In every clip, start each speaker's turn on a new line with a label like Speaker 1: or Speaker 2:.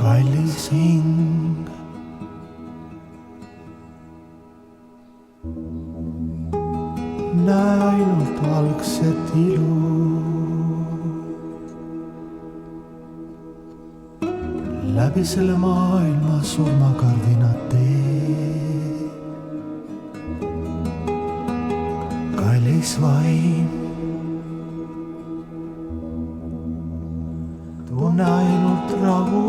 Speaker 1: kallis hing. Näe ainult algset ilu. Läbi selle maailma surmakardinad teed. Kallis vaim, tunne ainult rahu.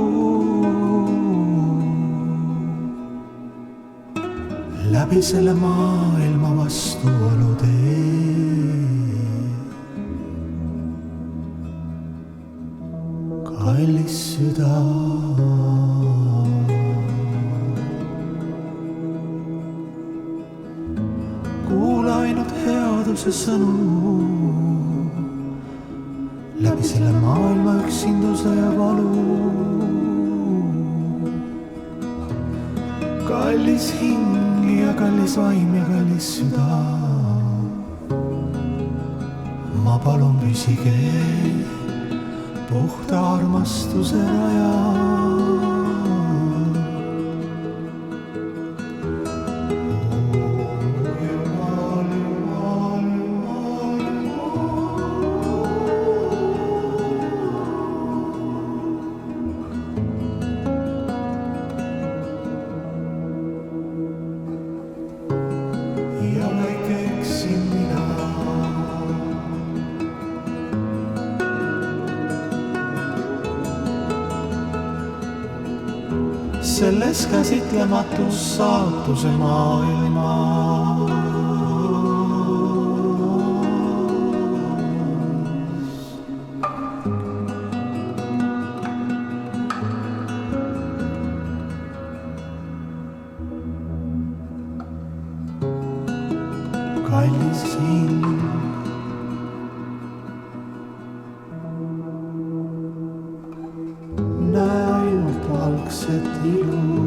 Speaker 1: Läbi selle maailma vastuolu teed. Kallis süda, kuula ainult headuse sõnu. Läbi selle maailma üksinduse ja valu. Kallis hing ja kallis vaim ja kallis süda, ma palun püsige puhta armastuse rajal. Ja väike eksin mina, selles käsitlematus saatuse maailmas. Kallis hing, näe ainult algset ilu.